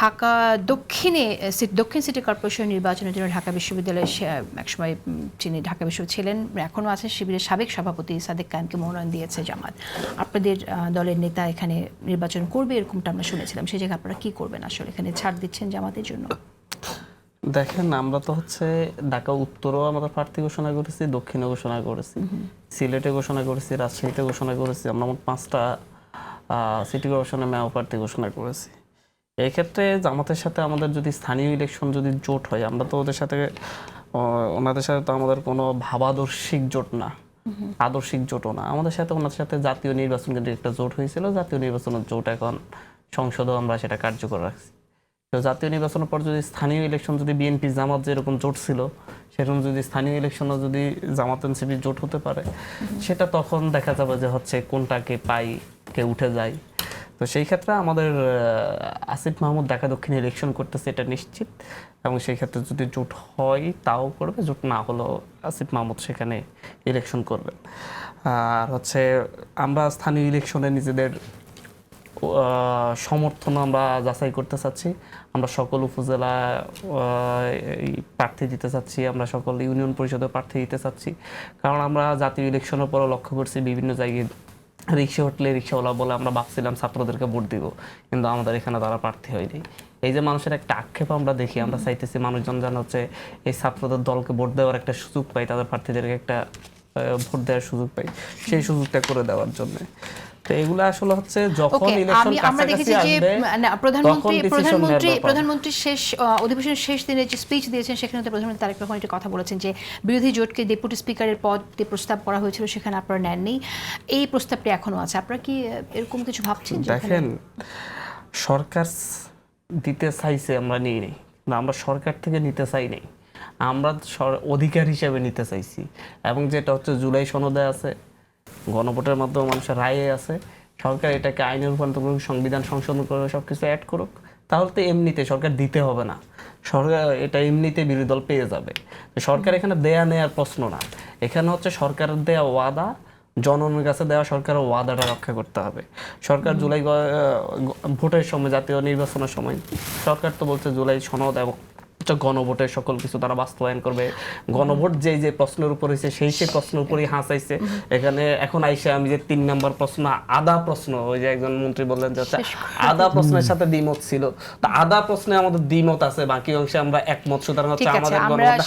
ঢাকা দক্ষিণ city corporation নির্বাচনের জন্য ঢাকা বিশ্ববিদ্যালয়ে একসময় যিনি ঢাকা বিশ্ববিদ্যালয় ছিলেন, এখনও আছেন, শিবিরের সাবেক সভাপতি সাদেক কায়েমকে মনোনয়ন দিয়েছে জামাত। আপনাদের দলের নেতা এখানে নির্বাচন করবে এরকমটা আমরা শুনেছিলাম, সেই জায়গায় আপনারা কি করবেন আসলে? এখানে ছাড় দিচ্ছেন জামাতের জন্য? দেখেন, আমরা তো হচ্ছে ঢাকা উত্তরও আমাদের প্রার্থী ঘোষণা করেছি, দক্ষিণে ঘোষণা করেছি, সিলেটে ঘোষণা করেছি, রাজশাহীতে ঘোষণা করেছি, আমরা মোট 5টা সিটি কর্পোরেশনে মেয়র প্রার্থী ঘোষণা করেছি। এই ক্ষেত্রে জামাতের সাথে আমাদের যদি স্থানীয় ইলেকশন যদি জোট হয়, আমরা তো ওনাদের সাথে তো আমাদের কোনো ভাবাদর্শিক জোট না, আদর্শিক জোটও না। আমাদের সাথে ওনাদের সাথে জাতীয় নির্বাচন কেন্দ্রিক একটা জোট হয়েছিল, জাতীয় নির্বাচনের জোট এখন সংসদেও আমরা সেটা কার্যকর রাখছি। তো জাতীয় নির্বাচনের পর যদি স্থানীয় ইলেকশন যদি বিএনপি জামাত যেরকম জোট ছিল, সেরকম যদি স্থানীয় ইলেকশনও যদি জামাত এনসিপি জোট হতে পারে, সেটা তখন দেখা যাবে যে হচ্ছে কোনটা কে পাই, কে উঠে যায়। তো সেই ক্ষেত্রে আমাদের আসিফ মাহমুদ ঢাকা দক্ষিণে ইলেকশন করতেছে, এটা নিশ্চিত। এবং সেই ক্ষেত্রে যদি জোট হয় তাও করবে, জোট না হলেও আসিফ মাহমুদ সেখানে ইলেকশন করবেন। আর হচ্ছে আমরা স্থানীয় ইলেকশনে নিজেদের সমর্থন আমরা যাচাই করতে চাচ্ছি। আমরা সকল উপজেলা প্রার্থী দিতে চাচ্ছি, আমরা সকল ইউনিয়ন পরিষদের প্রার্থী দিতে চাচ্ছি। কারণ আমরা জাতীয় ইলেকশনের পরও লক্ষ্য করছি বিভিন্ন জায়গায় রিক্সা উঠলে রিক্সাওয়ালা বলে আমরা ভাবছিলাম ছাত্রদেরকে ভোট দিব, কিন্তু আমাদের এখানে তারা প্রার্থী হয়নি। এই যে মানুষের একটা আক্ষেপ আমরা দেখি, আমরা চাইতেছি মানুষজন যেন হচ্ছে এই ছাত্রদের দলকে ভোট দেওয়ার একটা সুযোগ পাই, তাদের প্রার্থীদেরকে একটা ভোট দেওয়ার সুযোগ পাই, সেই সুযোগটা করে দেওয়ার জন্য। তো এগুলো আসলে হচ্ছে যখন ইলেকশন কাছাকাছি আসবে প্রধানমন্ত্রী শেষ অধিবেশনের শেষ দিনে যে স্পিচ দিয়েছেন, সেখানে তো প্রধানমন্ত্রী তারেক রহমান একটা কথা বলেছেন যে বিরোধী জোটকে ডেপুটি স্পিকারের পদ প্রস্তাব করা হয়েছিল, সেখানে আপনারা নেননি, এই প্রস্তাবটি এখনো আছে। আপনারা কি এরকম কিছু ভাবছেন? দেখেন, সরকার দিতে চাইছে, আমরা নিই নাই, আমরা সরকার থেকে নিতে চাই নাই, আমরা অধিকার হিসেবে নিতে চাইছি। এবং যেটা হচ্ছে জুলাই সনদে আছে, গণভোটের মাধ্যমে মানুষের রায়ে আছে, সরকার এটাকে আইনে রূপান্তর করুক, সংবিধান সংশোধন করে সব কিছু অ্যাড করুক, তাহলে তো এমনিতে সরকার দিতে হবে না, সরকার এটা এমনিতে বিরোধী দল পেয়ে যাবে। সরকার এখানে দেয়া নেয়ার প্রশ্ন না, এখানে হচ্ছে সরকারের দেয়া ওয়াদা, জনগণের কাছে দেওয়া সরকারের ওয়াদাটা রক্ষা করতে হবে। সরকার জুলাই ভোটের সময়, জাতীয় নির্বাচনের সময় সরকার তো বলছে জুলাই সনদ এবং গণভোটের সকল কিছু তারা বাস্তবায়ন করবে। গণভোট যে প্রশ্নের উপর হয়েছে সেই প্রশ্নের উপরই হাসাইছে। এখানে এখন আইসে আমি যে 3 নম্বর প্রশ্ন, আধা প্রশ্ন, ওই যে একজন মন্ত্রী বললেন যে আধা প্রশ্নের সাথে দ্বিমত ছিল, তো আধা প্রশ্নে আমাদের দ্বিমত আছে, বাকি অংশে আমরা একমত। সুতরাং হচ্ছে আমাদের গণভোট